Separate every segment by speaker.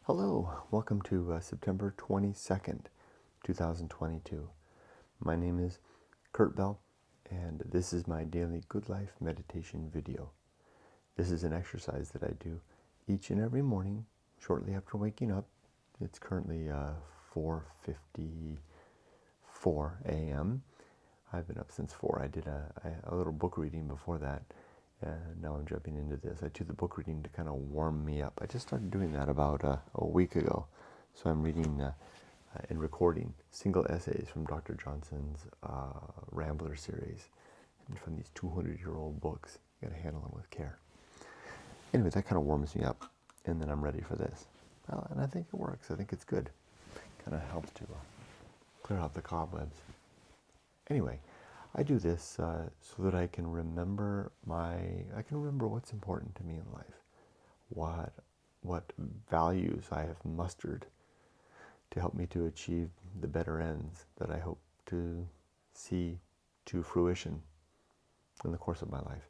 Speaker 1: Hello, welcome to September 22nd, 2022. My name is Kurt Bell, and this is my daily Good Life meditation video. This is an exercise that I do each and every morning, shortly after waking up. It's currently 4:54 a.m. I've been up since 4. I did a little book reading before that, and now I'm jumping into this. I do the book reading to kind of warm me up. I just started doing that about a week ago. So I'm reading and recording single essays from Dr. Johnson's Rambler series, and from these 200-year-old books. You got to handle them with care. Anyway, that kind of warms me up, and then I'm ready for this. Well, and I think it works. I think it's good. Kind of helps to clear out the cobwebs. Anyway, I do this so that I can remember what's important to me in life, what values I have mustered to help me to achieve the better ends that I hope to see to fruition in the course of my life,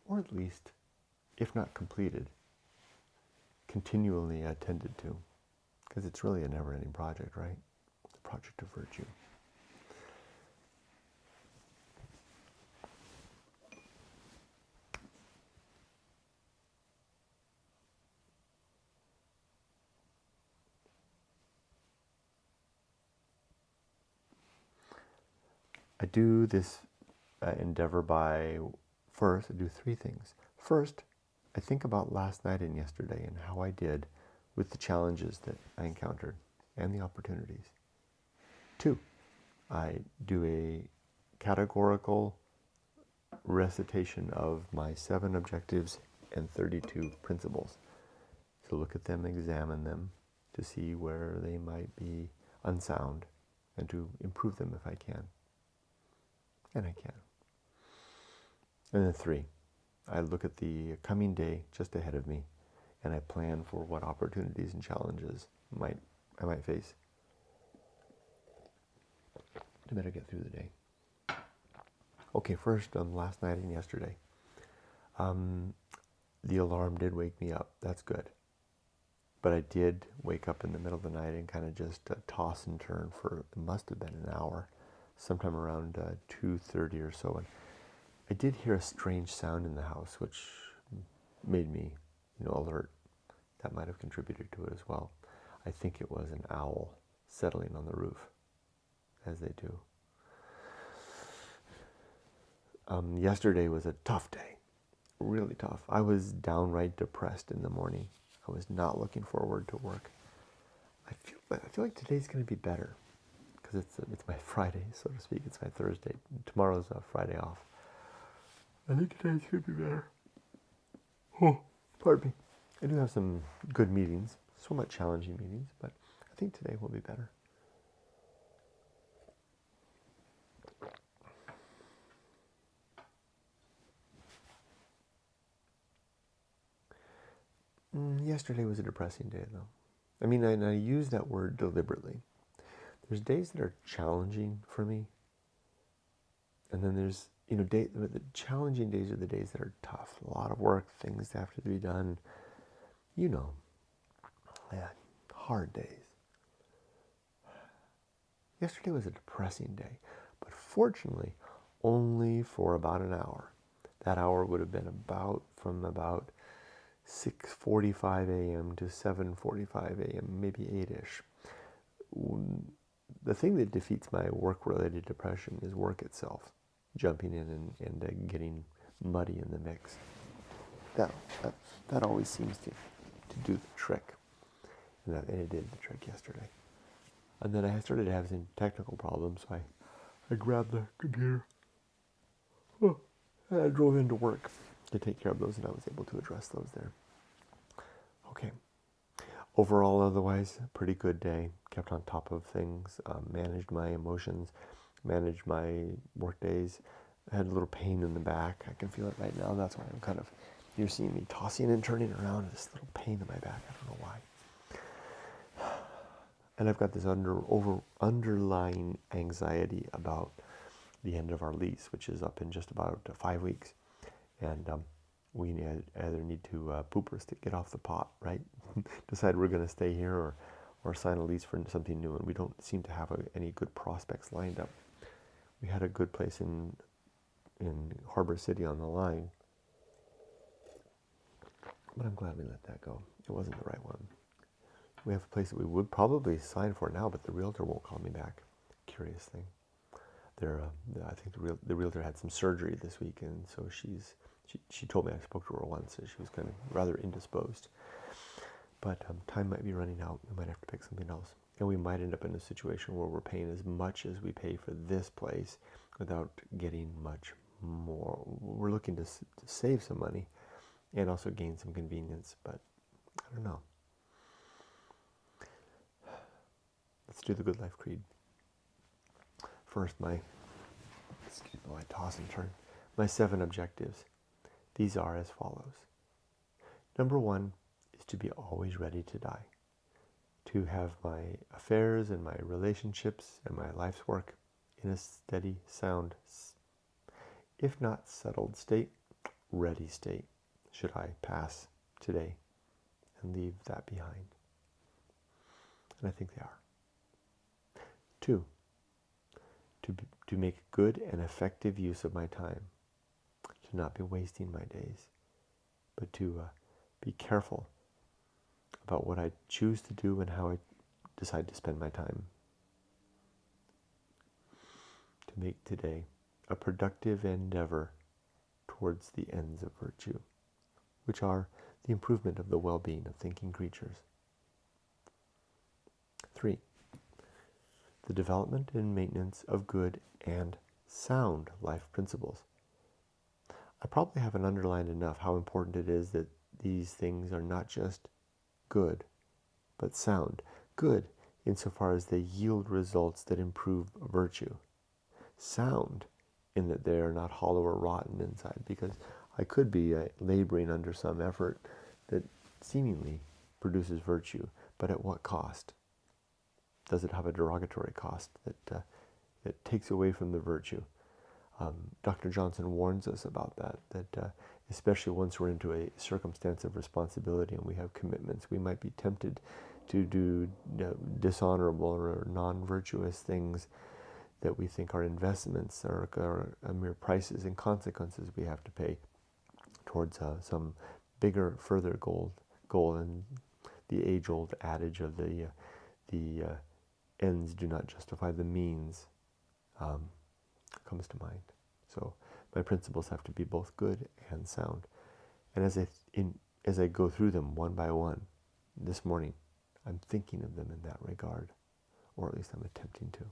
Speaker 1: or at least, if not completed, continually attended to, because it's really a never-ending project, right? The project of virtue. I do this endeavor by, first, I do three things. First, I think about last night and yesterday and how I did with the challenges that I encountered and the opportunities. 2, I do a categorical recitation of my 7 objectives and 32 principles. To look at them, examine them, to see where they might be unsound, and to improve them if I can. And I can. And then 3, I look at the coming day just ahead of me, and I plan for what opportunities and challenges I might face to better get through the day. Okay, first, last night and yesterday. The alarm did wake me up. That's good. But I did wake up in the middle of the night and kind of just toss and turn for, it must have been an hour, sometime around 2:30 or so. And I did hear a strange sound in the house, which made me, alert. That might have contributed to it as well. I think it was an owl settling on the roof, as they do. Yesterday was a tough day, really tough. I was downright depressed in the morning. I was not looking forward to work. I feel like today's going to be better, because it's my Friday, so to speak. It's my Thursday. Tomorrow's a Friday off. I think today's going to be better. Oh, pardon me. I do have some good meetings, somewhat challenging meetings, but I think today will be better. Yesterday was a depressing day, though. I mean, I use that word deliberately. There's days that are challenging for me, and then there's, the challenging days are the days that are tough. A lot of work, things that have to be done. Hard days. Yesterday was a depressing day, but fortunately, only for about an hour. That hour would have been from about 6:45 a.m. to 7:45 a.m., maybe 8-ish. The thing that defeats my work-related depression is work itself, jumping in and getting muddy in the mix. That always seems to do the trick, and it did the trick yesterday. And then I started having some technical problems, so I grabbed the computer. And I drove into work to take care of those, and I was able to address those there. Okay. Overall, otherwise, pretty good day. Kept on top of things, managed my emotions, managed my work days. I had a little pain in the back. I can feel it right now. That's why I'm you're seeing me tossing and turning around. This little pain in my back. I don't know why. And I've got this underlying anxiety about the end of our lease, which is up in just about 5 weeks. And we either need to poop or get off the pot, right? Decide we're going to stay here, or sign a lease for something new, and we don't seem to have any good prospects lined up. We had a good place in Harbor City on the line, but I'm glad we let that go. It wasn't the right one. We have a place that we would probably sign for now, but the realtor won't call me back. Curious thing. I think the realtor had some surgery this week, and so she told me, I spoke to her once, and she was kind of rather indisposed. But time might be running out. We might have to pick something else. And we might end up in a situation where we're paying as much as we pay for this place without getting much more. We're looking to save some money and also gain some convenience, but I don't know. Let's do the Good Life Creed. First, I toss and turn. My 7 objectives. These are as follows. Number 1 is to be always ready to die. To have my affairs and my relationships and my life's work in a steady, sound, if not settled state, ready state, should I pass today and leave that behind. And I think they are. 2, to make good and effective use of my time, to not be wasting my days, but to be careful about what I choose to do and how I decide to spend my time. To make today a productive endeavor towards the ends of virtue, which are the improvement of the well-being of thinking creatures. 3, the development and maintenance of good and sound life principles. I probably haven't underlined enough how important it is that these things are not just good, but sound. Good insofar as they yield results that improve virtue. Sound in that they are not hollow or rotten inside, because I could be laboring under some effort that seemingly produces virtue, but at what cost? Does it have a derogatory cost that takes away from the virtue? Dr. Johnson warns us about that especially once we're into a circumstance of responsibility and we have commitments, we might be tempted to do dishonorable or non-virtuous things that we think are investments or mere prices and consequences we have to pay towards some bigger, further goal. And the age-old adage of the ends do not justify the means comes to mind. So my principles have to be both good and sound. And as I go through them one by one this morning, I'm thinking of them in that regard, or at least I'm attempting to.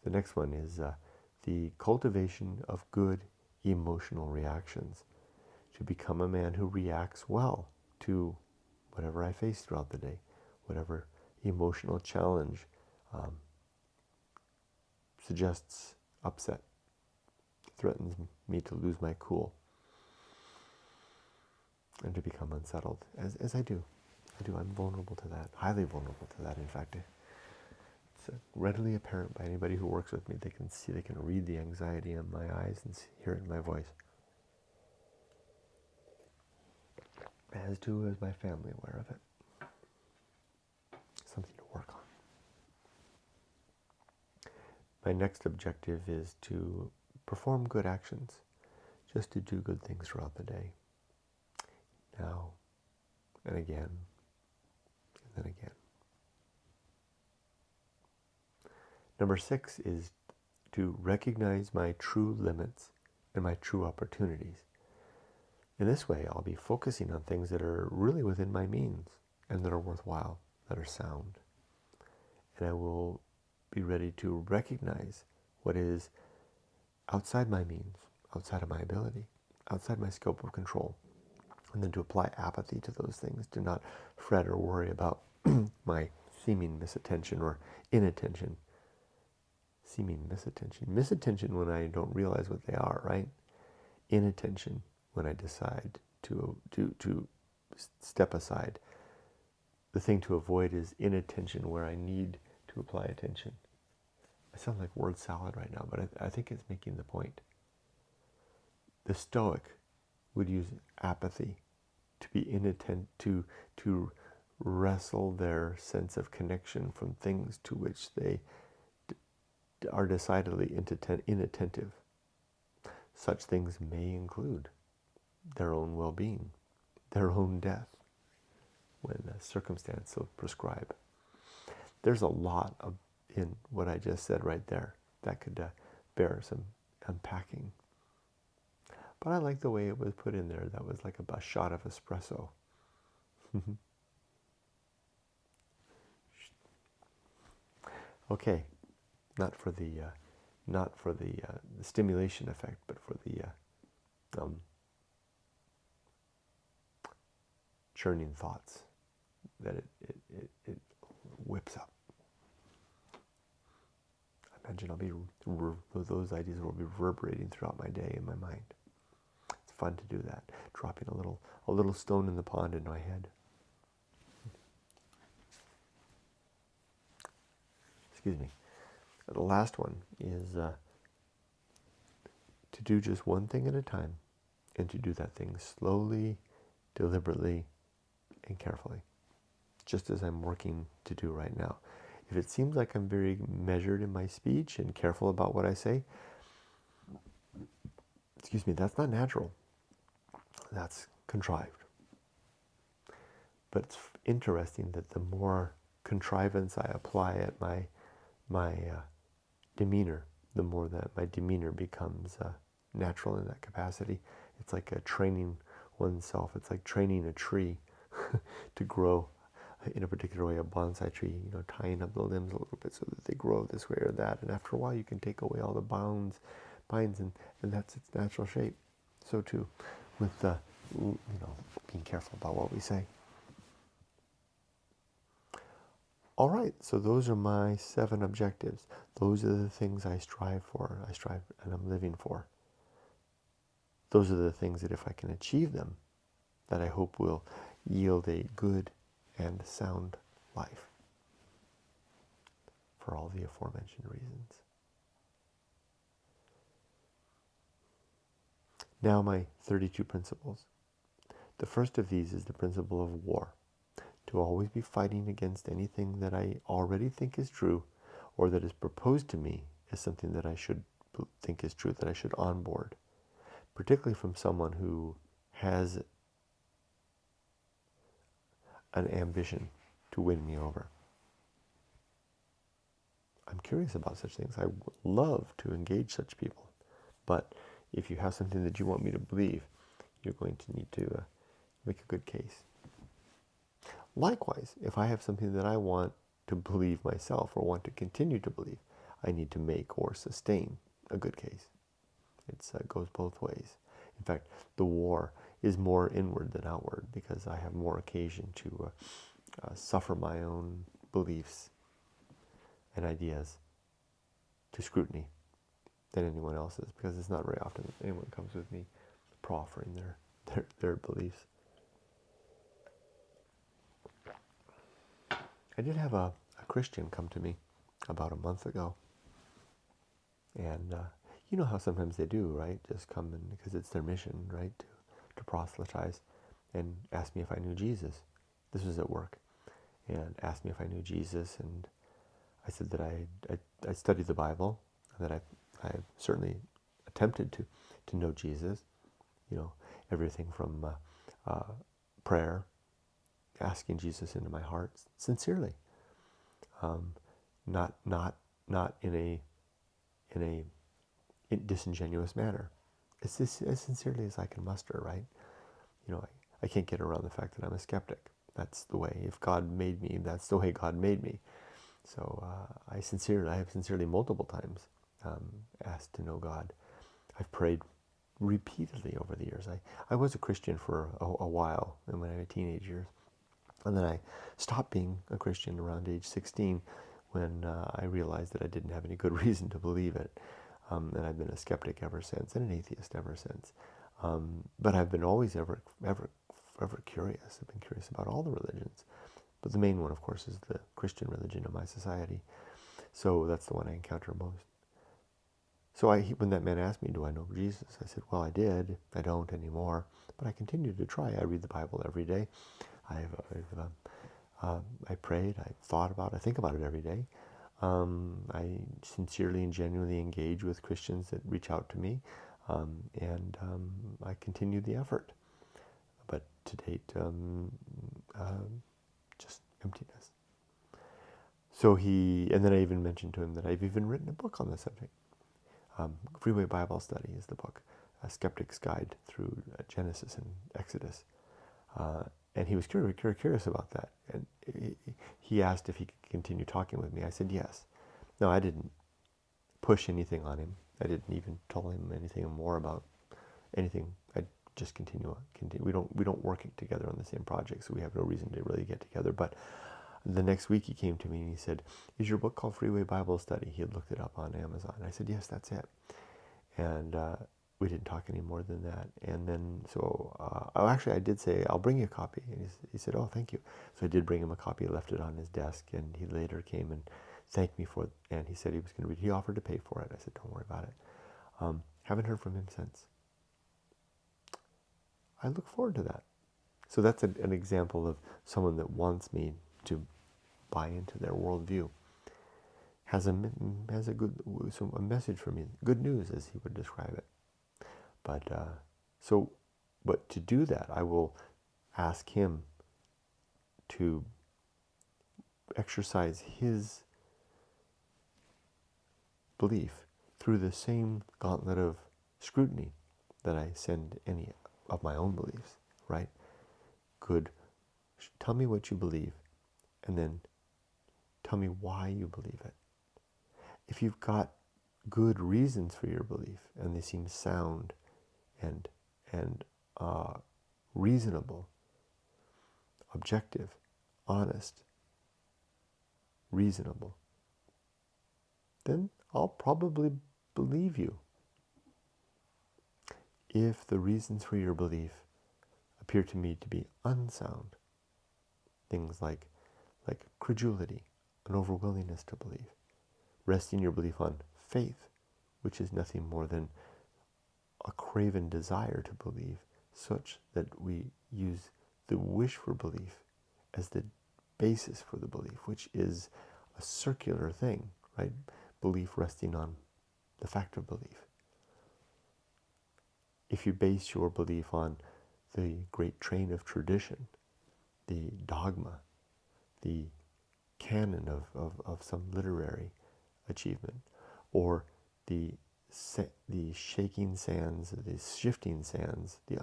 Speaker 1: The next one is the cultivation of good emotional reactions, to become a man who reacts well to whatever I face throughout the day, whatever emotional challenge suggests upset, threatens me to lose my cool, and to become unsettled, as I do. I'm vulnerable to that, highly vulnerable to that, in fact. It's readily apparent by anybody who works with me. They can read the anxiety in my eyes and hear it in my voice. As is my family aware of it. Something to work on. My next objective is to perform good actions, just to do good things throughout the day. Now, and again, and then again. Number 6 is to recognize my true limits and my true opportunities. In this way, I'll be focusing on things that are really within my means and that are worthwhile, that are sound. And I will be ready to recognize what is outside my means, outside of my ability, outside my scope of control, and then to apply apathy to those things, to not fret or worry about my seeming misattention or inattention. Seeming misattention when I don't realize what they are, right? Inattention when I decide to step aside. The thing to avoid is inattention where I need to apply attention. I sound like word salad right now, but I think it's making the point. The Stoic would use apathy, to be inattentive, to wrestle their sense of connection from things to which they are decidedly inattentive. Such things may include their own well-being, their own death, when circumstance so prescribe. There's a lot in what I just said right there that could bear some unpacking. But I like the way it was put in there. That was like a shot of espresso. Okay, not for the stimulation effect, but for the churning thoughts that it whips up. I imagine those ideas will be reverberating throughout my day in my mind. It's fun to do that, dropping a little stone in the pond in my head. Excuse me. The last one is to do just one thing at a time, and to do that thing slowly, deliberately, and carefully, just as I'm working to do right now. If it seems like I'm very measured in my speech and careful about what I say, excuse me, that's not natural. That's contrived. But it's interesting that the more contrivance I apply at my demeanor, the more that my demeanor becomes natural in that capacity. It's like training oneself. It's like training a tree to grow in a particular way, a bonsai tree, tying up the limbs a little bit so that they grow this way or that. And after a while, you can take away all the pines, and that's its natural shape. So too, with being careful about what we say. All right, so those are my 7 objectives. Those are the things I strive for. I strive and I'm living for. Those are the things that if I can achieve them, that I hope will yield a good and sound life for all the aforementioned reasons. Now my 32 principles. The first of these is the principle of war. To always be fighting against anything that I already think is true, or that is proposed to me as something that I should think is true, that I should onboard, particularly from someone who has an ambition to win me over. I'm curious about such things. I would love to engage such people, but if you have something that you want me to believe, you're going to need to make a good case. Likewise, if I have something that I want to believe myself or want to continue to believe, I need to make or sustain a good case. It goes both ways. In fact, the war is more inward than outward because I have more occasion to suffer my own beliefs and ideas to scrutiny than anyone else's, because it's not very often that anyone comes with me proffering their beliefs. I did have a Christian come to me about a month ago, and you know how sometimes they do, right? Just come in because it's their mission, right, to proselytize, and ask me if I knew Jesus. This was at work, and asked me if I knew Jesus, and I said that I studied the Bible, and that I certainly attempted to know Jesus, everything from prayer, asking Jesus into my heart sincerely, not in a disingenuous manner, as sincerely as I can muster, right? I can't get around the fact that I'm a skeptic. That's the way. If God made me, that's the way God made me. So I have sincerely multiple times asked to know God. I've prayed repeatedly over the years. I was a Christian for a while in my teenage years. And then I stopped being a Christian around age 16 when I realized that I didn't have any good reason to believe it. And I've been a skeptic ever since, and an atheist ever since. But I've been always ever curious. I've been curious about all the religions. But the main one, of course, is the Christian religion of my society. So that's the one I encounter most. So when that man asked me, do I know Jesus? I said, well, I did. I don't anymore, but I continue to try. I read the Bible every day. I prayed. I thought about it. I think about it every day. I sincerely and genuinely engage with Christians that reach out to me, and I continue the effort. But to date, just emptiness. So and then I even mentioned to him that I've even written a book on the subject. Freeway Bible Study is the book, A Skeptic's Guide Through Genesis and Exodus. And he was curious about that. And he asked if he could continue talking with me. I said yes. No, I didn't push anything on him. I didn't even tell him anything more about anything. I just continue. We don't work together on the same project, so we have no reason to really get together. But the next week he came to me and he said, is your book called Freeway Bible Study? He had looked it up on Amazon. I said, yes, that's it. And we didn't talk any more than that. And then, actually I did say, I'll bring you a copy. And he said, oh, thank you. So I did bring him a copy. I left it on his desk, and he later came and thanked me for it. And he said he was going to read. He offered to pay for it. I said, don't worry about it. Haven't heard from him since. I look forward to that. So that's an example of someone that wants me to buy into their worldview. Has a message for me, good news as he would describe it. But to do that, I will ask him to exercise his belief through the same gauntlet of scrutiny that I send any of my own beliefs, right? Good. Tell me what you believe, and then tell me why you believe it. If you've got good reasons for your belief, and they seem sound and reasonable, objective, honest, reasonable, then I'll probably believe you. If the reasons for your belief appear to me to be unsound, things like credulity, an overwillingness to believe, resting your belief on faith, which is nothing more than a craven desire to believe, such that we use the wish for belief as the basis for the belief, which is a circular thing, right? Belief resting on the fact of belief. If you base your belief on the great train of tradition, the dogma, the canon of some literary achievement, or the shaking sands, the shifting sands, the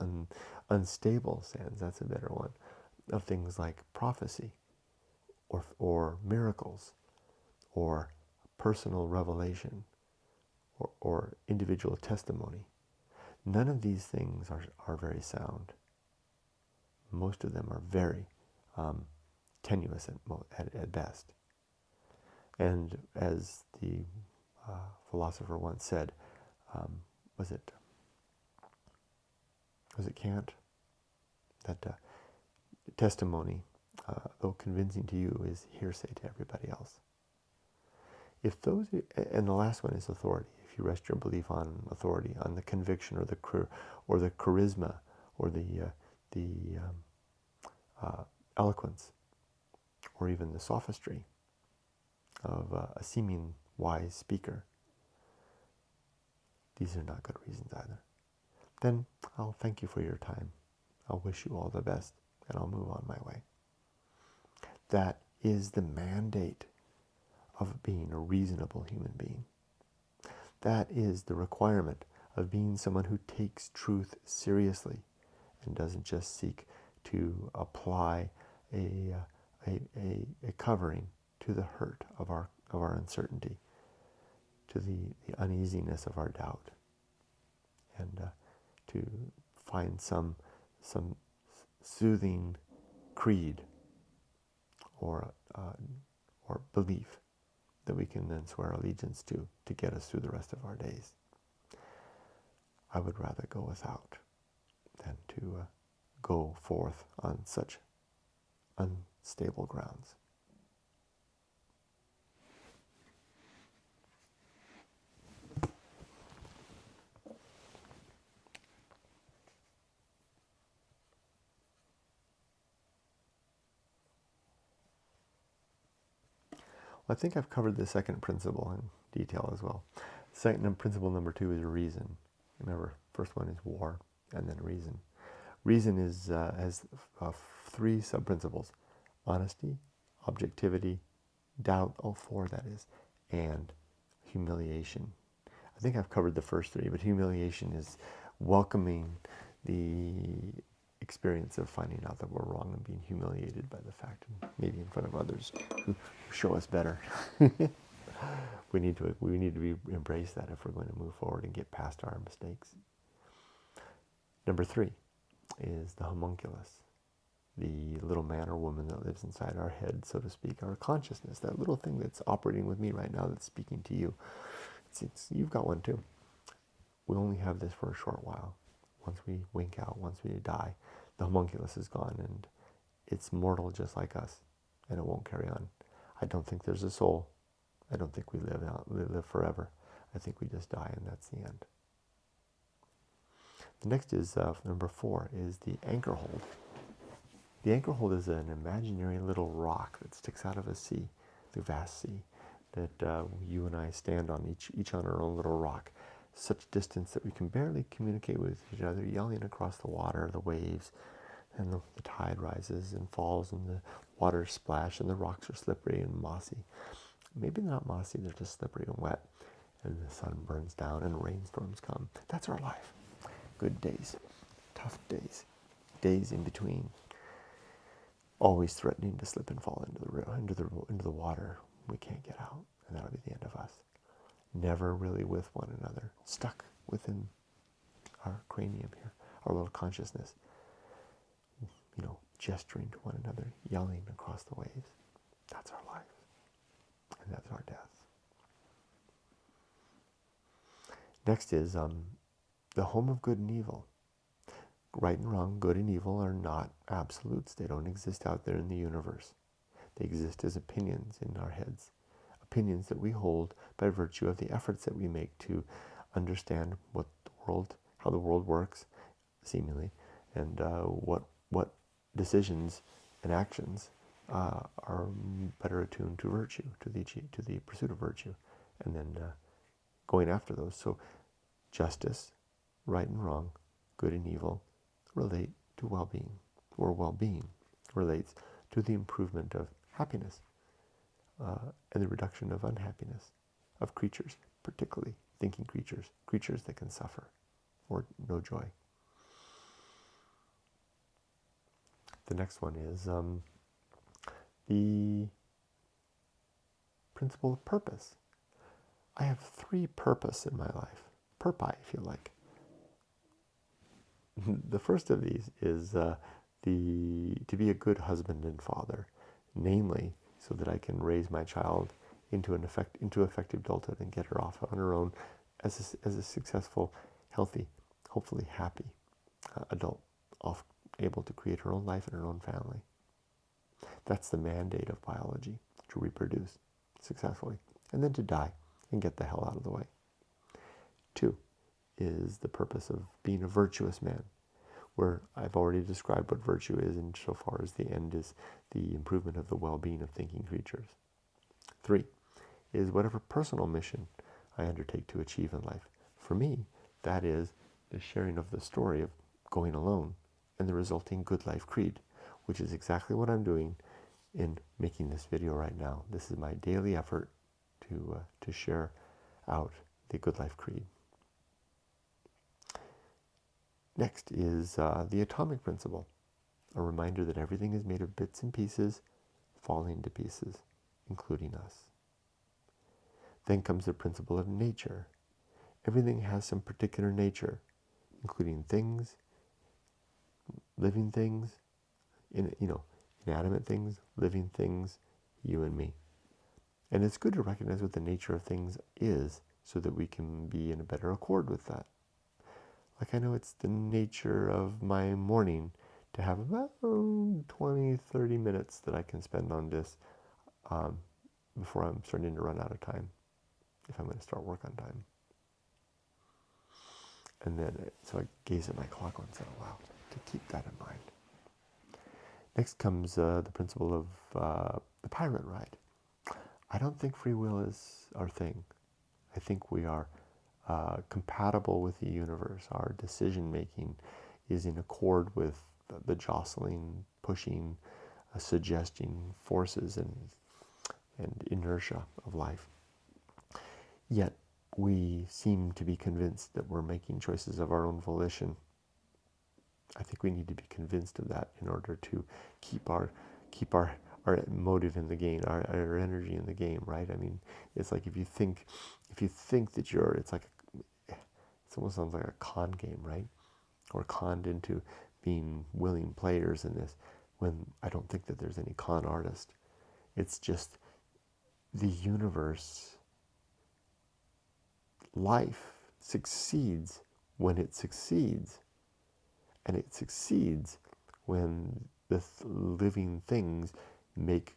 Speaker 1: unstable sands, that's a better one, of things like prophecy, or miracles, or personal revelation, or individual testimony. None of these things are very sound. Most of them are very tenuous at best. And as the philosopher once said, was it Kant? That testimony, though convincing to you, is hearsay to everybody else. And the last one is authority. If you rest your belief on authority, on the conviction or the charisma or the eloquence, or even the sophistry of a seeming wise speaker, these are not good reasons either. Then I'll thank you for your time. I'll wish you all the best, and I'll move on my way. That is the mandate of being a reasonable human being. That is the requirement of being someone who takes truth seriously and doesn't just seek to apply a covering to the hurt of our uncertainty, to the uneasiness of our doubt, and to find some soothing creed or belief that we can then swear allegiance to get us through the rest of our days. I would rather go without than to go forth on such unstable grounds. I think I've covered the second principle in detail as well. Second principle number 2 is reason. Remember, first one is war, and then reason. Reason has 3 sub-principles: honesty, objectivity, doubt, 4 that is, and humiliation. I think I've covered the first 3, but humiliation is welcoming the experience of finding out that we're wrong and being humiliated by the fact, and maybe in front of others who show us better. we need to embrace that if we're going to move forward and get past our mistakes. Number 3 is the homunculus, the little man or woman that lives inside our head, so to speak, our consciousness, that little thing that's operating with me right now that's speaking to you. You've got one too. We only have this for a short while. Once we wink out, once we die, the homunculus is gone, and it's mortal just like us, and it won't carry on. I don't think there's a soul. I don't think we live forever. I think we just die, and that's the end. The next is, number 4, is the Anchorhold. The Anchorhold is an imaginary little rock that sticks out of a sea, the vast sea, that you and I stand on, each on our own little rock, such distance that we can barely communicate with each other, yelling across the water, the waves, and the tide rises and falls, and the water splash, and the rocks are slippery and mossy. Maybe they're not mossy, they're just slippery and wet, and the sun burns down and rainstorms come. That's our life. Good days, tough days, days in between, always threatening to slip and fall into the water. We can't get out, and that'll be the end of us. Never really with one another, stuck within our cranium here, our little consciousness, gesturing to one another, yelling across the waves. That's our life, and that's our death. Next is the home of good and evil. Right and wrong, good and evil are not absolutes. They don't exist out there in the universe. They exist as opinions in our heads, opinions that we hold by virtue of the efforts that we make to understand how the world works, seemingly, and what decisions and actions are better attuned to virtue, to the pursuit of virtue, and then going after those. So justice, right and wrong, good and evil relate to well-being, or well-being relates to the improvement of happiness and the reduction of unhappiness of creatures, particularly thinking creatures that can suffer or know joy. The next one is the principle of purpose. I have 3 purpose in my life, purpi if you like. The first of these is to be a good husband and father, namely so that I can raise my child into effective adulthood and get her off on her own as a successful, healthy, hopefully happy adult, able to create her own life and her own family. That's the mandate of biology, to reproduce successfully, and then to die and get the hell out of the way. 2 is the purpose of being a virtuous man, where I've already described what virtue is, insofar as the end is the improvement of the well-being of thinking creatures. 3 is whatever personal mission I undertake to achieve in life. For me, that is the sharing of the story of going alone and the resulting good life creed, which is exactly what I'm doing in making this video right now. This is my daily effort to share out the good life creed. Next is the atomic principle, a reminder that everything is made of bits and pieces falling to pieces, including us. Then comes the principle of nature. Everything has some particular nature, including things, living things, inanimate things, living things, you and me. And it's good to recognize what the nature of things is so that we can be in a better accord with that. Like, I know it's the nature of my morning to have about 20, 30 minutes that I can spend on this before I'm starting to run out of time, if I'm going to start work on time. And then, so I gaze at my clock once in a while to keep that in mind. Next comes the principle of the pirate ride. I don't think free will is our thing. I think we are compatible with the universe. Our decision making is in accord with the jostling, pushing, suggesting forces and inertia of life. Yet we seem to be convinced that we're making choices of our own volition. I think we need to be convinced of that in order to keep our motive in the game, our energy in the game, right? I mean, it's like if you think that it almost sounds like a con game, right? Or conned into being willing players in this, when I don't think that there's any con artist. It's just the universe, life succeeds when it succeeds. And it succeeds when the living things make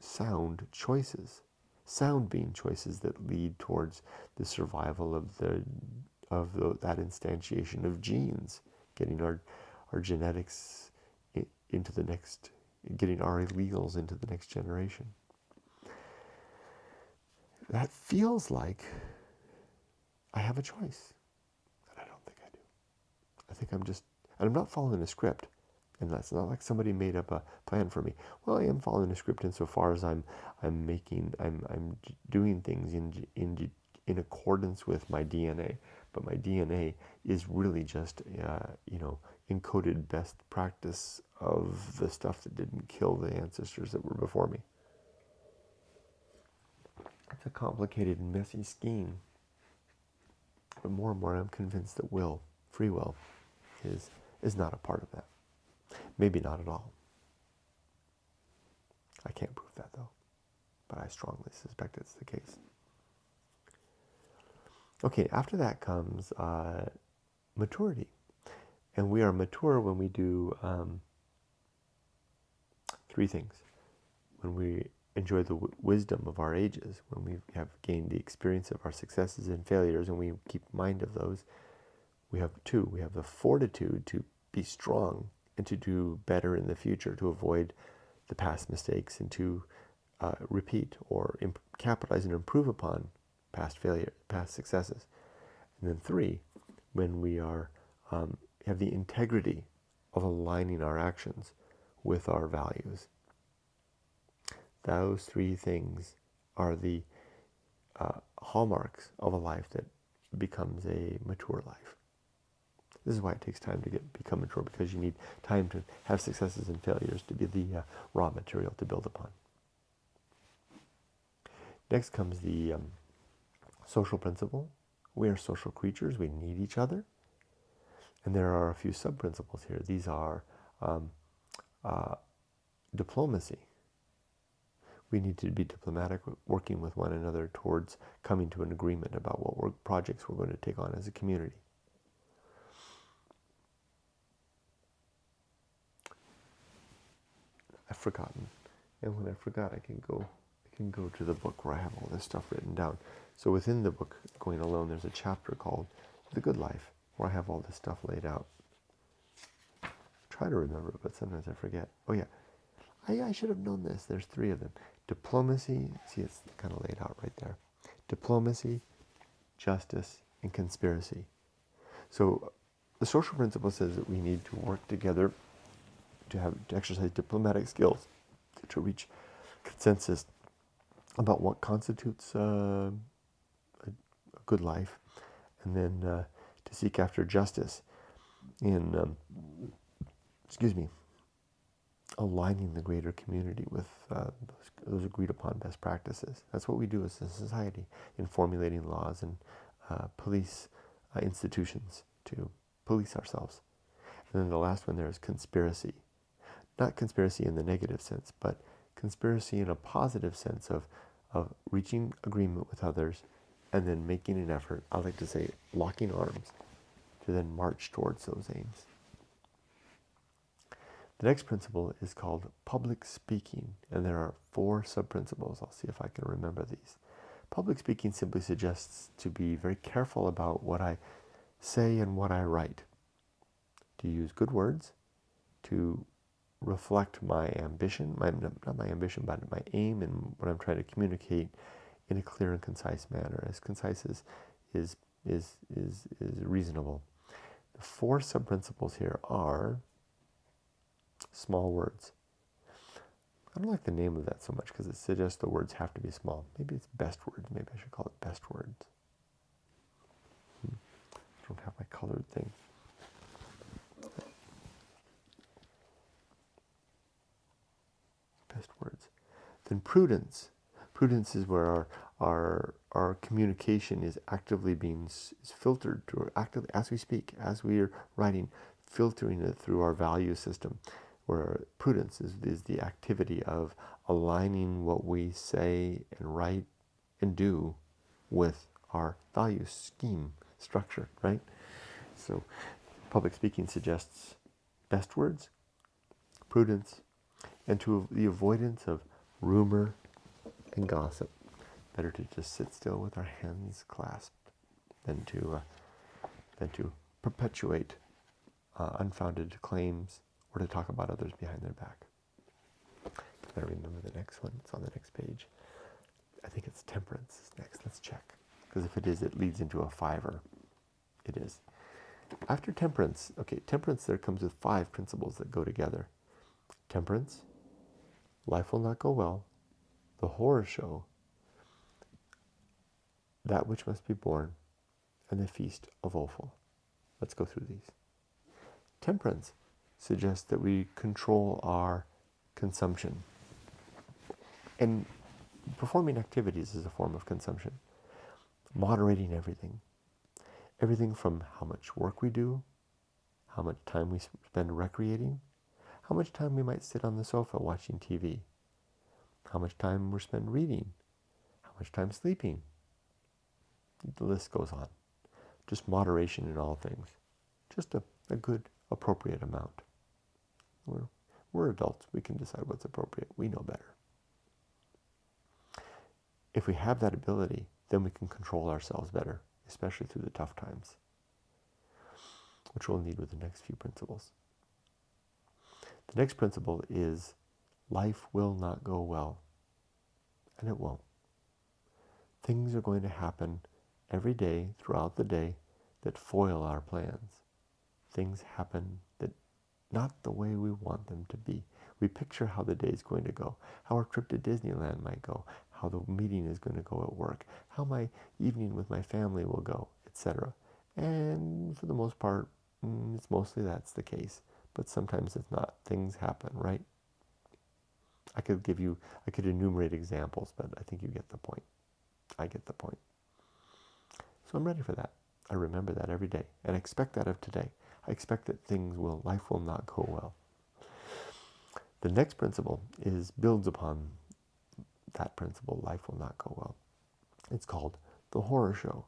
Speaker 1: sound choices. Sound being choices that lead towards the survival of that instantiation of genes, getting our genetics into the next, getting our alleles into the next generation. That feels like I have a choice, and I don't think I do. I think I'm not following a script, and that's not like somebody made up a plan for me. Well, I am following a script insofar as I'm doing things in accordance with my DNA, but my DNA is really just encoded best practice of the stuff that didn't kill the ancestors that were before me. It's a complicated and messy scheme, but more and more I'm convinced that free will, is not a part of that. Maybe not at all. I can't prove that though, but I strongly suspect it's the case. Okay, after that comes maturity. And we are mature when we do three things. When we enjoy the wisdom of our ages, when we have gained the experience of our successes and failures, and we keep mind of those. We have the fortitude to be strong and to do better in the future, to avoid the past mistakes and to repeat or capitalize and improve upon past successes. And then 3, when we have the integrity of aligning our actions with our values. Those 3 things are the hallmarks of a life that becomes a mature life. This is why it takes time to become mature, because you need time to have successes and failures to be the raw material to build upon. Next comes the social principle. We are social creatures. We need each other. And there are a few sub-principles here. These are diplomacy. We need to be diplomatic, working with one another towards coming to an agreement about what projects we're going to take on as a community. I've forgotten, and when I forgot, I can go to the book where I have all this stuff written down. So within the book, Going Alone, there's a chapter called The Good Life, where I have all this stuff laid out. I try to remember it, but sometimes I forget. Oh yeah, I should have known this. There's 3 of them. Diplomacy, see, it's kind of laid out right there. Diplomacy, justice, and conspiracy. So the social principle says that we need to work together to exercise diplomatic skills to reach consensus about what constitutes a good life, and then to seek after justice in aligning the greater community with those agreed upon best practices. That's what we do as a society in formulating laws and police institutions to police ourselves. And then the last one there is conspiracy. Not conspiracy in the negative sense, but conspiracy in a positive sense of reaching agreement with others and then making an effort, I like to say locking arms, to then march towards those aims. The next principle is called public speaking, and there are 4 sub-principles. I'll see if I can remember these. Public speaking simply suggests to be very careful about what I say and what I write, to use good words, to reflect my ambition, not my ambition, but my aim and what I'm trying to communicate in a clear and concise manner, as concise as is reasonable. The four sub-principles here are small words. I don't like the name of that so much because it suggests the words have to be small. Maybe it's best words. Maybe I should call it best words. I don't have my colored thing. Best words. Then prudence. Prudence is where our communication is actively being filtered through, actively, as we speak, as we are writing, filtering it through our value system, where prudence is the activity of aligning what we say and write and do with our value scheme structure, right? So public speaking suggests best words, prudence, and to the avoidance of rumor and gossip. Better to just sit still with our hands clasped than to perpetuate unfounded claims or to talk about others behind their back. Better remember the next one. It's on the next page. I think it's Temperance is next. Let's check. Because if it is, it leads into a fiver. It is. After Temperance, Temperance, there comes with 5 principles that go together. Temperance, life will not go well, the horror show, that which must be borne, and the Feast of Offal. Let's go through these. Temperance suggests that we control our consumption. And performing activities is a form of consumption. Moderating everything. Everything from how much work we do, how much time we spend recreating, how much time we might sit on the sofa watching TV, how much time we spend reading, how much time sleeping. The list goes on. Just moderation in all things. Just a good, appropriate amount. We're adults. We can decide what's appropriate. We know better. If we have that ability, then we can control ourselves better, especially through the tough times, which we'll need with the next few principles. The next principle is life will not go well, and it won't. Things are going to happen every day, throughout the day, that foil our plans. Things happen that not the way we want them to be. We picture how the day is going to go, how our trip to Disneyland might go, how the meeting is going to go at work, how my evening with my family will go, etc. And for the most part, it's mostly that's the case. But sometimes it's not. Things happen, right? I could enumerate examples, but I think you get the point. I get the point. So I'm ready for that. I remember that every day, and I expect that of today. I expect that life will not go well. The next principle builds upon that principle, life will not go well. It's called the horror show.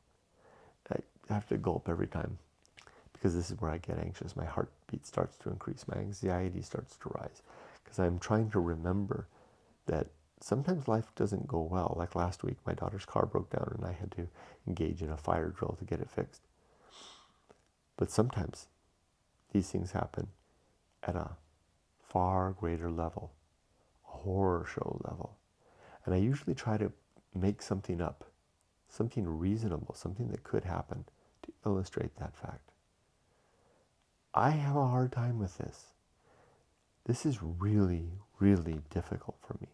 Speaker 1: I have to gulp every time because this is where I get anxious. My heartbeat starts to increase. My anxiety starts to rise because I'm trying to remember that sometimes life doesn't go well. Like last week, my daughter's car broke down and I had to engage in a fire drill to get it fixed. But sometimes these things happen at a far greater level, a horror show level. And I usually try to make something up, something reasonable, something that could happen to illustrate that fact. I have a hard time with this. This is really, really difficult for me.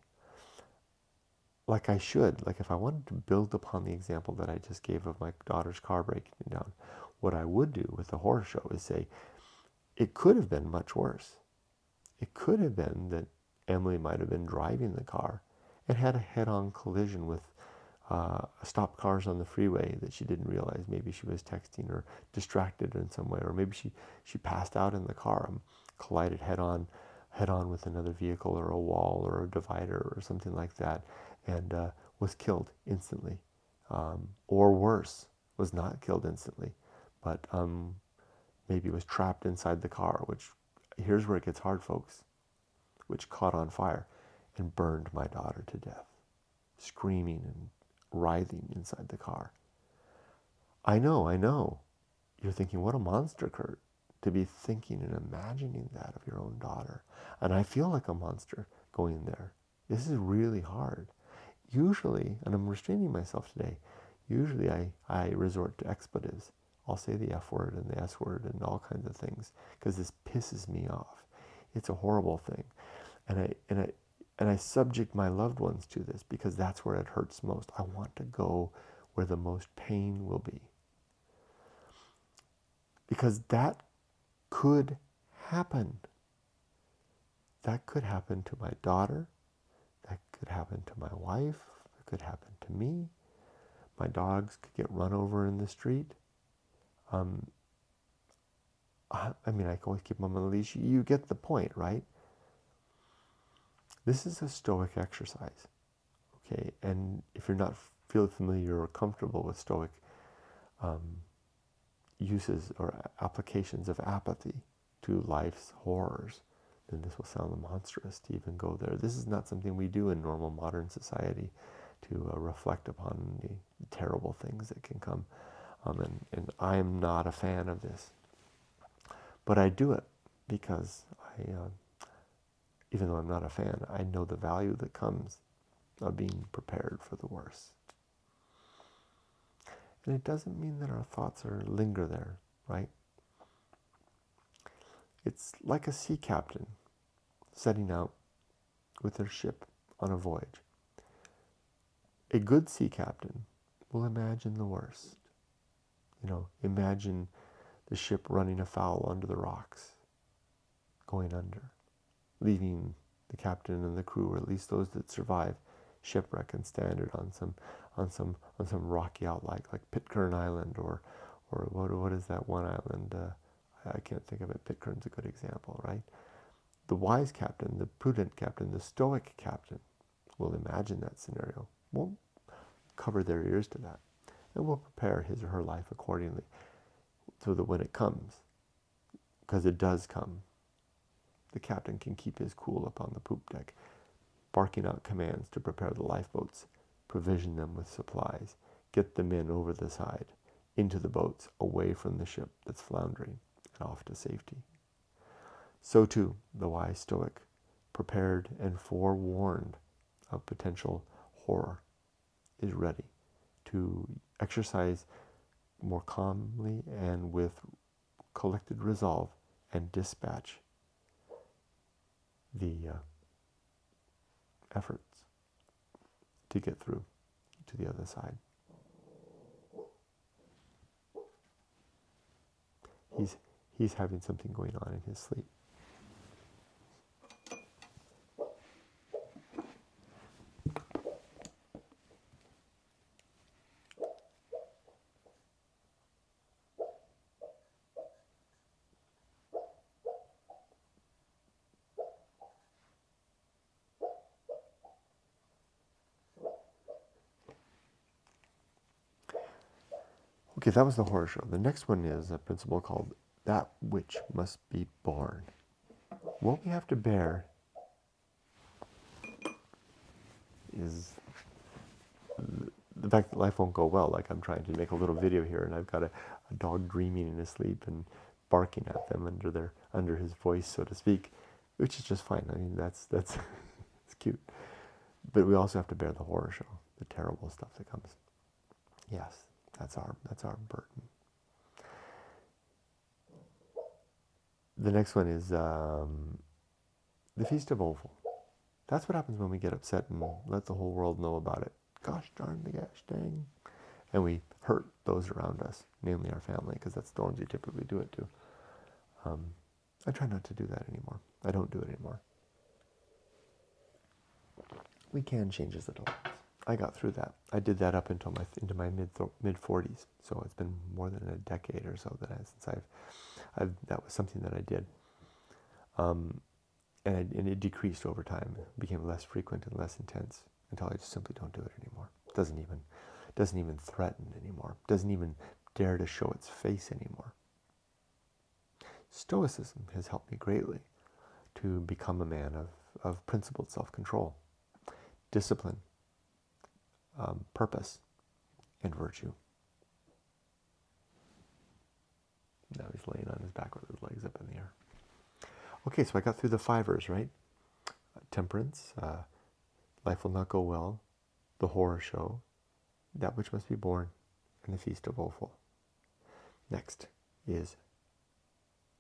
Speaker 1: Like if I wanted to build upon the example that I just gave of my daughter's car breaking down, what I would do with the horror show is say, it could have been much worse. It could have been that Emily might have been driving the car and had a head-on collision with stopped cars on the freeway that she didn't realize. Maybe she was texting or distracted in some way, or maybe she passed out in the car and collided head-on with another vehicle or a wall or a divider or something like that, and was killed instantly. Or worse, was not killed instantly, but maybe was trapped inside the car, which, here's where it gets hard, folks, which caught on fire and burned my daughter to death, screaming and writhing inside the car. I know. You're thinking, what a monster, Kurt. to be thinking and imagining that of your own daughter. And I feel like a monster going there. This is really hard. Usually, and I'm restraining myself today, usually I resort to expletives. I'll say the F word and the S word and all kinds of things because this pisses me off. It's a horrible thing. And I subject my loved ones to this because that's where it hurts most. I want to go where the most pain will be. Because that could happen. That could happen to my daughter. That could happen to my wife. It could happen to me. My dogs could get run over in the street. I mean, I can always keep them on a leash. You get the point, right? This is a Stoic exercise, okay? And if you're not feel familiar or comfortable with Stoic uses or applications of apathy to life's horrors, then this will sound monstrous to even go there. This is not something we do in normal modern society to reflect upon the terrible things that can come. And I am not a fan of this. But I do it because even though I'm not a fan, I know the value that comes of being prepared for the worst. And it doesn't mean that our thoughts linger there, right? It's like a sea captain setting out with their ship on a voyage. A good sea captain will imagine the worst. Imagine the ship running afoul under the rocks, going under, leaving the captain and the crew, or at least those that survive, shipwreck and stranded on some rocky outlet like Pitcairn Island, or what is that one island? I can't think of it. Pitcairn's a good example, right? The wise captain, the prudent captain, the Stoic captain will imagine that scenario, won't cover their ears to that, and will prepare his or her life accordingly so that when it comes, because it does come, the captain can keep his cool up on the poop deck, barking out commands to prepare the lifeboats, provision them with supplies, get the men over the side, into the boats, away from the ship that's floundering, and off to safety. So too, the wise Stoic, prepared and forewarned of potential horror, is ready to exercise more calmly and with collected resolve and dispatch the efforts to get through to the other side. He's having something going on in his sleep. Okay, that was the horror show. The next one is a principle called that which must be borne. What we have to bear is the fact that life won't go well. Like I'm trying to make a little video here, and I've got a dog dreaming in his sleep and barking at them under his voice, so to speak, which is just fine. I mean, that's it's cute. But we also have to bear the horror show, the terrible stuff that comes. Yes, that's our burden. The next one is the Feast of Offal. That's what happens when we get upset and let the whole world know about it. Gosh darn the gosh dang. And we hurt those around us, namely our family, because that's the ones you typically do it to. I try not to do that anymore. I don't do it anymore. We can change as adults. I got through that. I did that up into my mid 40s. So it's been more than a decade or so since that was something that I did. And it decreased over time. It became less frequent and less intense until I just simply don't do it anymore. It doesn't even threaten anymore. It doesn't even dare to show its face anymore. Stoicism has helped me greatly to become a man of principled self-control, discipline, purpose, and virtue. Now he's laying on his back with his legs up in the air. Okay, so I got through the fivers, right? Temperance, life will not go well, the horror show, that which must be born, and the Feast of Offal. Next is,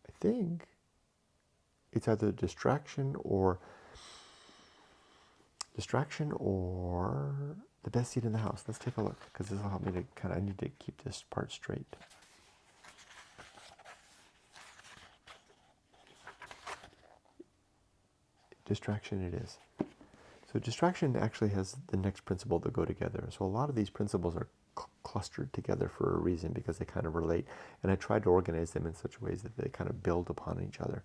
Speaker 1: I think, it's either distraction or the best seat in the house. Let's take a look, because this will help me to I need to keep this part straight. Distraction it is. So distraction actually has the next principle that go together. So a lot of these principles are clustered together for a reason, because they kind of relate. And I tried to organize them in such ways that they kind of build upon each other.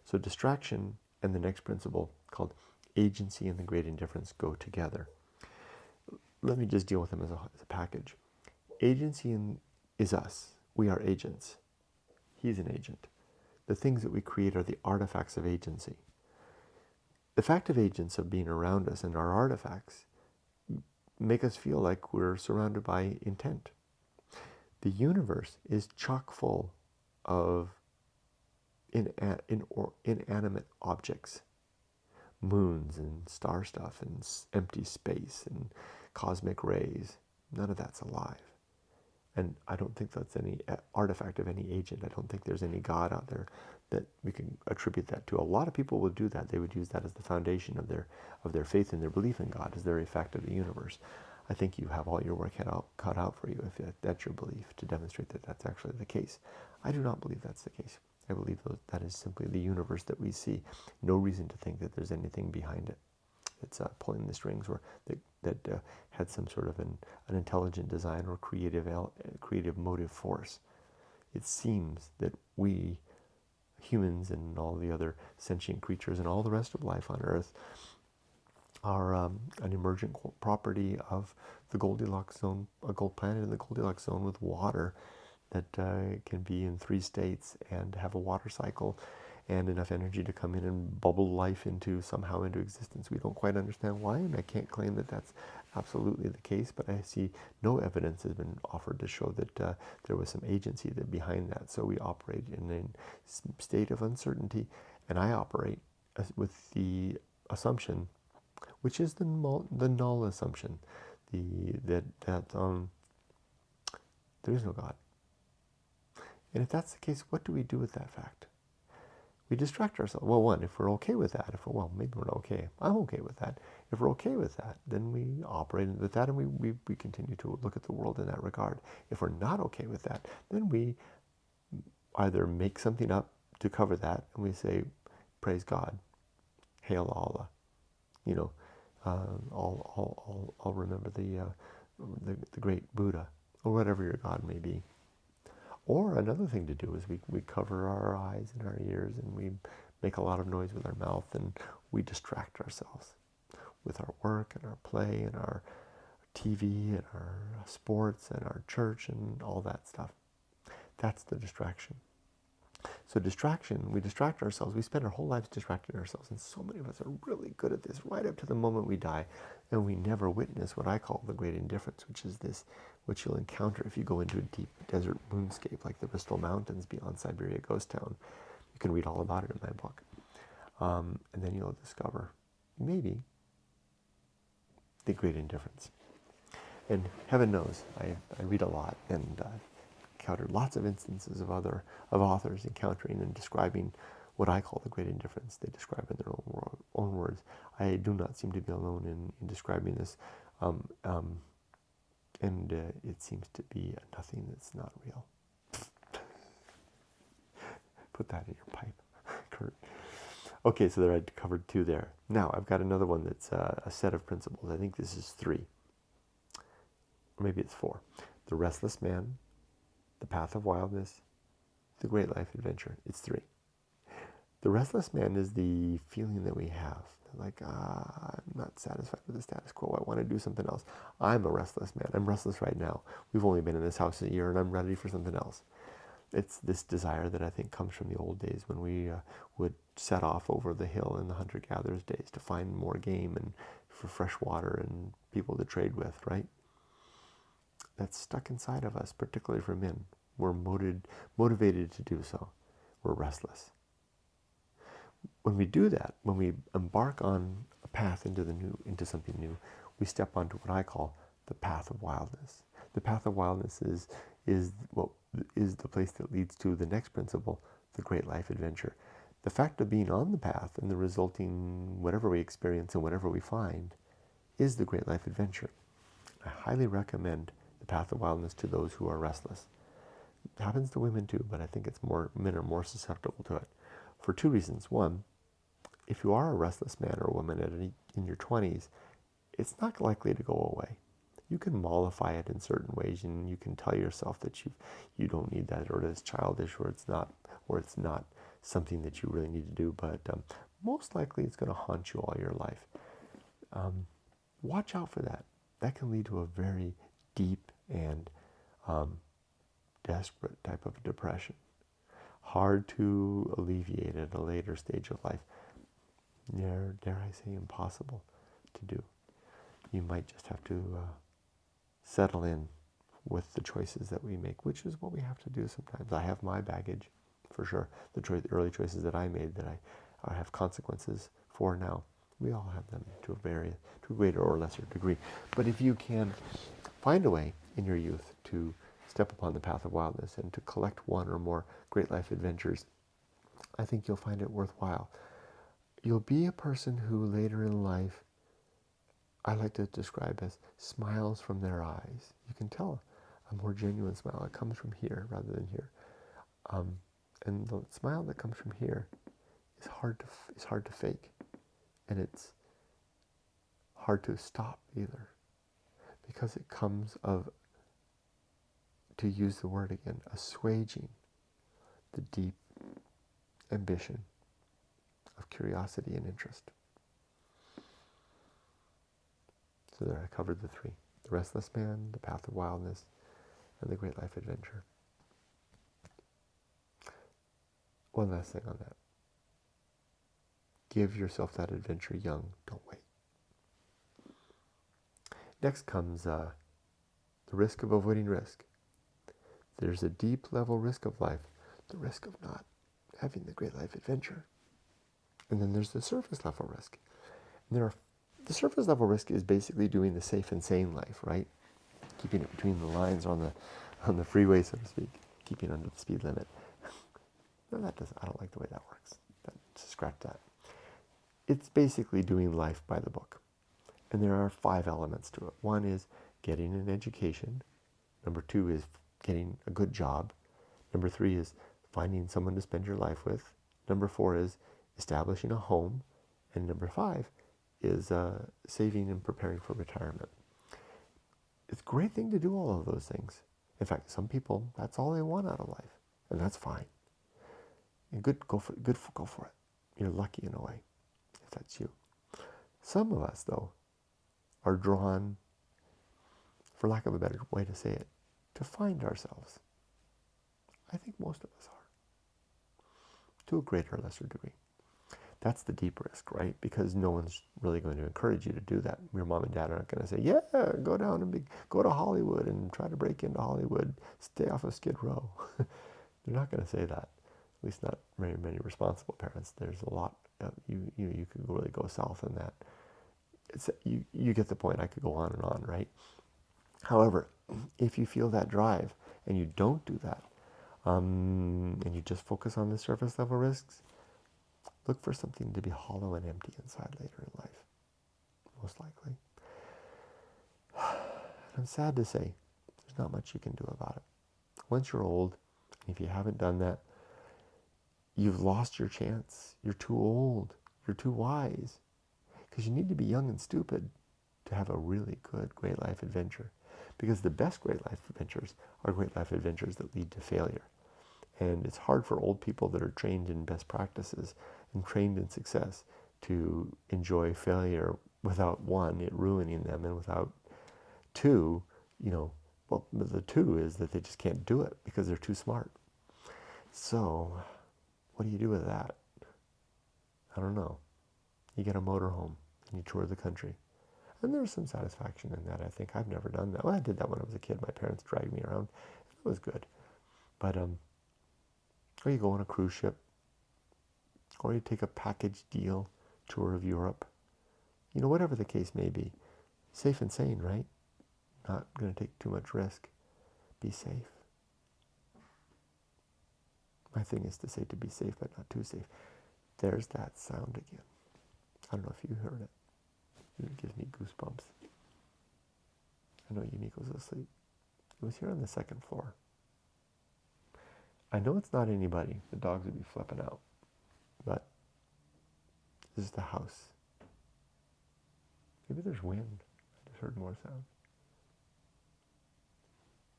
Speaker 1: So distraction and the next principle, called agency and the Great Indifference, go together. Let me just deal with them as a package. Agency is us. We are agents. He's an agent. The things that we create are the artifacts of agency. The fact of agents of being around us and our artifacts make us feel like we're surrounded by intent. The universe is chock full of inanimate objects. Moons and star stuff and empty space and cosmic rays. None of that's alive. And I don't think that's any artifact of any agent. I don't think there's any God out there that we can attribute that to. A lot of people would do that. They would use that as the foundation of their faith and their belief in God, as their effect of the universe. I think you have all your work cut out for you if that's your belief, to demonstrate that that's actually the case. I do not believe that's the case. I believe that is simply the universe that we see. No reason to think that there's anything behind it that's pulling the strings, or that had some sort of an intelligent design or creative motive force. It seems that we humans and all the other sentient creatures and all the rest of life on Earth are an emergent property of the Goldilocks zone, a gold planet in the Goldilocks zone with water that can be in 3 states and have a water cycle and enough energy to come in and bubble life somehow into existence. We don't quite understand why, and I can't claim that that's absolutely the case, but I see no evidence has been offered to show that there was some agency behind that. So we operate in a state of uncertainty, and I operate with the assumption, which is the null assumption, that there is no God. And if that's the case, what do we do with that fact? We distract ourselves. Well, one, if we're okay with that, maybe we're not okay. I'm okay with that. If we're okay with that, then we operate with that, and we continue to look at the world in that regard. If we're not okay with that, then we either make something up to cover that, and we say, praise God, hail Allah, I'll remember the great Buddha, or whatever your God may be. Or another thing to do is we cover our eyes and our ears, and we make a lot of noise with our mouth, and we distract ourselves with our work and our play and our TV and our sports and our church and all that stuff. That's the distraction. So distraction, we distract ourselves. We spend our whole lives distracting ourselves, and so many of us are really good at this right up to the moment we die, and we never witness what I call the Great Indifference, which is this, which you'll encounter if you go into a deep desert moonscape like the Bristol Mountains beyond Siberia Ghost Town. You can read all about it in my book. And then you'll discover, maybe, the Great Indifference. And heaven knows, I read a lot, and encountered lots of instances of authors encountering and describing what I call the Great Indifference. They describe it in their own words. I do not seem to be alone in describing this, and it seems to be a nothing that's not real. Put that in your pipe, Kurt. Okay, so there I covered 2 there. Now I've got another one that's a set of principles. I think this is 3, or maybe it's 4. The Restless Man, the Path of Wildness, the Great Life Adventure. It's 3. The Restless Man is the feeling that we have. Like, I'm not satisfied with the status quo. I want to do something else. I'm a restless man. I'm restless right now. We've only been in this house a year, and I'm ready for something else. It's this desire that I think comes from the old days when we would set off over the hill in the hunter-gatherers days to find more game and for fresh water and people to trade with, right? That's stuck inside of us, particularly for men. We're motivated to do so. We're restless. When we do that, when we embark on a path into the new, into something new, we step onto what I call the path of wildness. The path of wildness is what is the place that leads to the next principle, the great life adventure. The fact of being on the path and the resulting whatever we experience and whatever we find is the great life adventure. I highly recommend the path of wildness to those who are restless. It happens to women too, but I think men are more susceptible to it for two reasons. One, if you are a restless man or woman in your 20s, it's not likely to go away. You can mollify it in certain ways, and you can tell yourself that you don't need that, or it's childish, or it's not something that you really need to do. But most likely, it's going to haunt you all your life. Watch out for that. That can lead to a very deep and desperate type of depression. Hard to alleviate at a later stage of life. Dare I say impossible to do. You might just have to settle in with the choices that we make, which is what we have to do sometimes. I have my baggage, for sure. The early choices that I made that I have consequences for now. We all have them to a greater or lesser degree. But if you can find a way in your youth to step upon the path of wildness and to collect one or more great life adventures, I think you'll find it worthwhile. You'll be a person who later in life, I like to describe as smiles from their eyes. You can tell a more genuine smile. It comes from here rather than here. And the smile that comes from here is hard to fake. And it's hard to stop either. Because it comes of, to use the word again, assuaging the deep ambition of curiosity and interest. So there I covered the three. The Restless Man, the Path of Wildness, and the Great Life Adventure. One last thing on that. Give yourself that adventure young. Don't wait. Next comes the risk of avoiding risk. There's a deep level risk of life, the risk of not having the great life adventure. And then there's the surface level risk. And the surface level risk is basically doing the safe and sane life, right? Keeping it between the lines on the freeway, so to speak, keeping under the speed limit. No, I don't like the way that works. Scratch that. It's basically doing life by the book. And there are 5 elements to it. 1 is getting an education. Number 2 is getting a good job. Number 3 is finding someone to spend your life with. Number 4 is establishing a home. And number 5 is saving and preparing for retirement. It's a great thing to do all of those things. In fact, some people, that's all they want out of life. And that's fine. And go for it. You're lucky in a way, if that's you. Some of us, though, are drawn, for lack of a better way to say it, to find ourselves. I think most of us are, to a greater or lesser degree. That's the deep risk, right? Because no one's really going to encourage you to do that. Your mom and dad aren't going to say, yeah, go down and go to Hollywood and try to break into Hollywood, stay off of Skid Row. They're not going to say that. At least not very many responsible parents. There's a lot, you could really go south in that. You get the point. I could go on and on, right? However, if you feel that drive and you don't do that, and you just focus on the surface level risks, look for something to be hollow and empty inside later in life, most likely. And I'm sad to say, there's not much you can do about it. Once you're old, if you haven't done that, you've lost your chance. You're too old. You're too wise. Because you need to be young and stupid to have a really good great life adventure. Because the best great life adventures are great life adventures that lead to failure. And it's hard for old people that are trained in best practices and trained in success to enjoy failure without, 1, it ruining them, and without 2, the 2 is that they just can't do it because they're too smart. So, what do you do with that? I don't know. You get a motorhome and you tour the country. And there's some satisfaction in that, I think. I've never done that. Well, I did that when I was a kid. My parents dragged me around. It was good. But, or you go on a cruise ship, or you take a package deal tour of Europe. You know, whatever the case may be. Safe and sane, right? Not going to take too much risk. Be safe. My thing is to say to be safe, but not too safe. There's that sound again. I don't know if you heard it. It gives me goosebumps. I know Yumiko's asleep. It was here on the second floor. I know it's not anybody. The dogs would be flipping out. But this is the house. Maybe there's wind. I just heard more sound.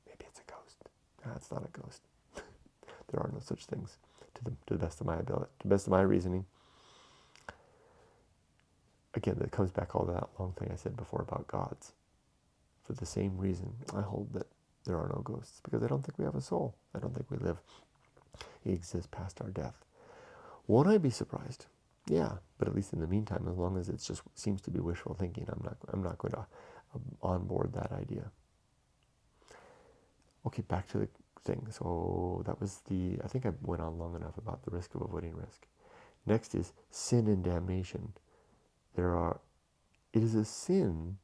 Speaker 1: Maybe it's a ghost. Nah, it's not a ghost. There are no such things to the best of my ability, to the best of my reasoning. Again, that comes back all to that long thing I said before about gods. For the same reason, I hold that there are no ghosts, because I don't think we have a soul. I don't think we live. We exist past our death. Won't I be surprised? Yeah, but at least in the meantime, as long as it just seems to be wishful thinking, I'm not going to onboard that idea. Okay, back to the thing. So that was I think I went on long enough about the risk of avoiding risk. Next is sin and damnation. It is a sin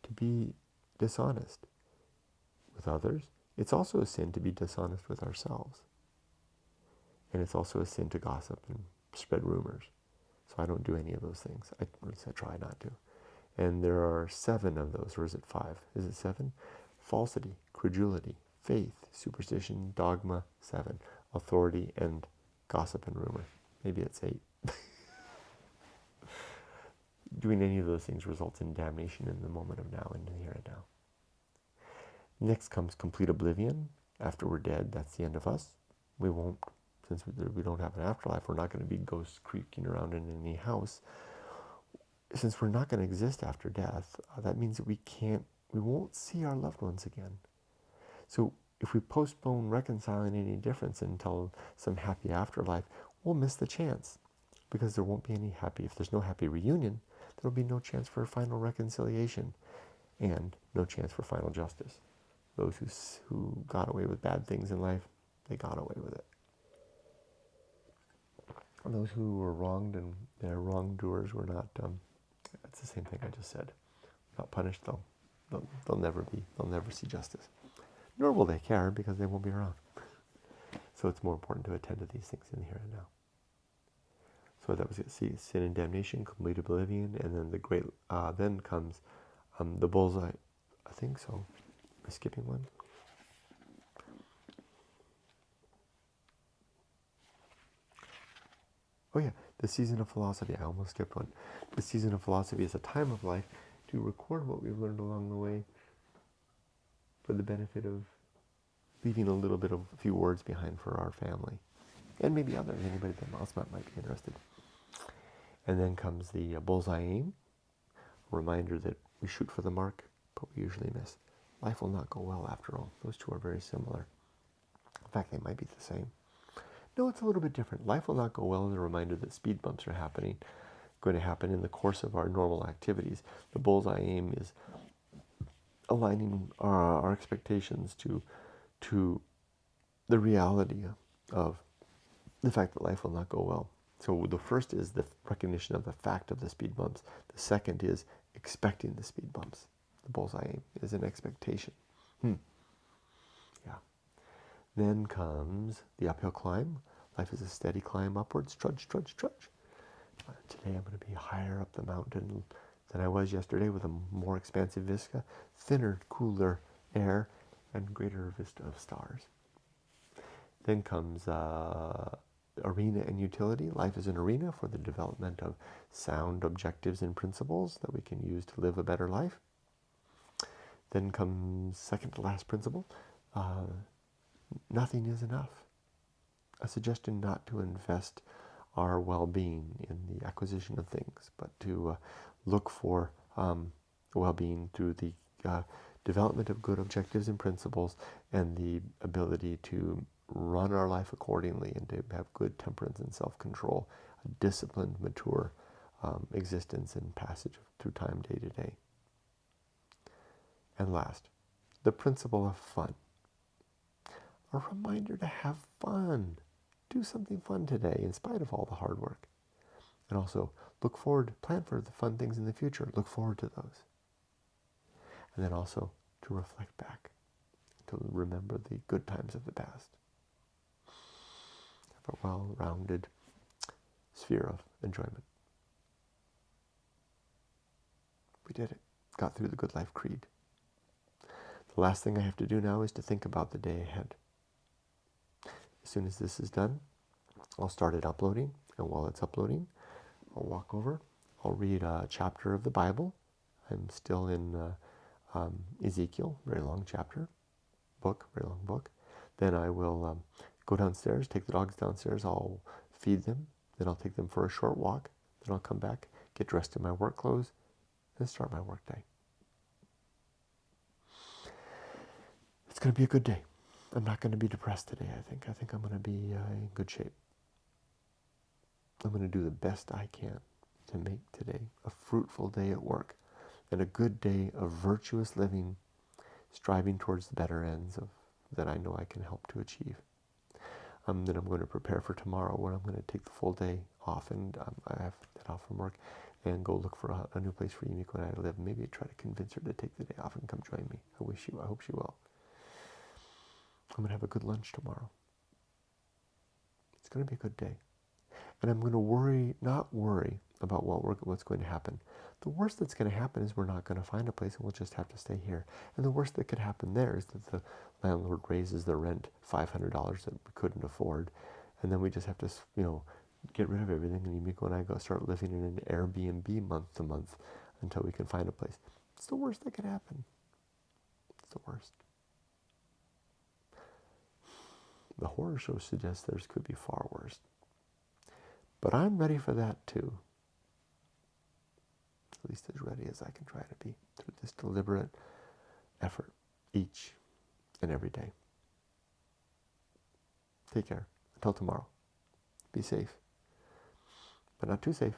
Speaker 1: to be dishonest with others. It's also a sin to be dishonest with ourselves. And it's also a sin to gossip and spread rumors. So I don't do any of those things. At least I try not to. And there are 7 of those, or is it 5? Is it 7? Falsity, credulity, faith, superstition, dogma, 7. Authority, and gossip and rumor. Maybe it's 8. Doing any of those things results in damnation in the moment of now, in the here and now. Next comes complete oblivion. After we're dead, that's the end of us. We won't, since we don't have an afterlife, we're not going to be ghosts creaking around in any house. Since we're not going to exist after death, that means that we won't see our loved ones again. So if we postpone reconciling any difference until some happy afterlife, we'll miss the chance, because there won't be any happy. If there's no happy reunion, there'll be no chance for final reconciliation, and no chance for final justice. Those who got away with bad things in life, they got away with it. And those who were wronged and their wrongdoers were not. It's the same thing I just said. Not punished, though. They'll never see justice. Nor will they care, because they won't be around. So it's more important to attend to these things in the here and now. So that was it. See, sin and damnation, complete oblivion, and then the great. Then comes the bullseye. I think so. Am I skipping one? Oh yeah, the season of philosophy. I almost skipped one. The season of philosophy is a time of life to record what we've learned along the way, for the benefit of leaving a few words behind for our family, and maybe others, anybody that else might be interested. And then comes the bullseye aim, a reminder that we shoot for the mark, but we usually miss. Life will not go well after all. Those two are very similar. In fact, they might be the same. No, it's a little bit different. Life will not go well is a reminder that speed bumps are going to happen in the course of our normal activities. The bullseye aim is aligning our expectations to the reality of the fact that life will not go well. So the first is the recognition of the fact of the speed bumps. The second is expecting the speed bumps. The bullseye aim is an expectation. Yeah. Then comes the uphill climb. Life is a steady climb upwards. Trudge, trudge, trudge. Today I'm going to be higher up the mountain than I was yesterday, with a more expansive vista, thinner, cooler air, and greater vista of stars. Then comes arena and utility. Life is an arena for the development of sound objectives and principles that we can use to live a better life. Then comes second to last principle. Nothing is enough. A suggestion not to invest our well-being in the acquisition of things, but to look for well-being through the development of good objectives and principles, and the ability to run our life accordingly, and to have good temperance and self-control, a disciplined, mature existence and passage through time day to day. And last, the principle of fun. a reminder to have fun. Do something fun today in spite of all the hard work. And also look forward, plan for the fun things in the future. Look forward to those. And then also to reflect back, to remember the good times of the past. Have a well-rounded sphere of enjoyment. We did it. Got through the Good Life Creed. The last thing I have to do now is to think about the day ahead. As soon as this is done, I'll start it uploading. And while it's uploading, I'll walk over. I'll read a chapter of the Bible. I'm still in Ezekiel, very long chapter, very long book. Then I will go downstairs, take the dogs downstairs. I'll feed them. Then I'll take them for a short walk. Then I'll come back, get dressed in my work clothes, and start my work day. It's going to be a good day. I'm not going to be depressed today, I think. I think I'm going to be in good shape. I'm going to do the best I can to make today a fruitful day at work and a good day of virtuous living, striving towards the better ends that I know I can help to achieve. Then I'm going to prepare for tomorrow, when I'm going to take the full day off, and I have that off from work, and go look for a new place for Yumiko and I to live. Maybe try to convince her to take the day off and come join me. I hope she will. I'm going to have a good lunch tomorrow. It's going to be a good day. And I'm going to not worry about what's going to happen. The worst that's going to happen is we're not going to find a place and we'll just have to stay here. And the worst that could happen there is that the landlord raises the rent $500 that we couldn't afford. And then we just have to, get rid of everything, and Yumiko and I go start living in an Airbnb month to month until we can find a place. It's the worst that could happen. It's the worst. The horror show suggests theirs could be far worse. But I'm ready for that too. At least as ready as I can try to be through this deliberate effort each and every day. Take care. Until tomorrow. Be safe. But not too safe.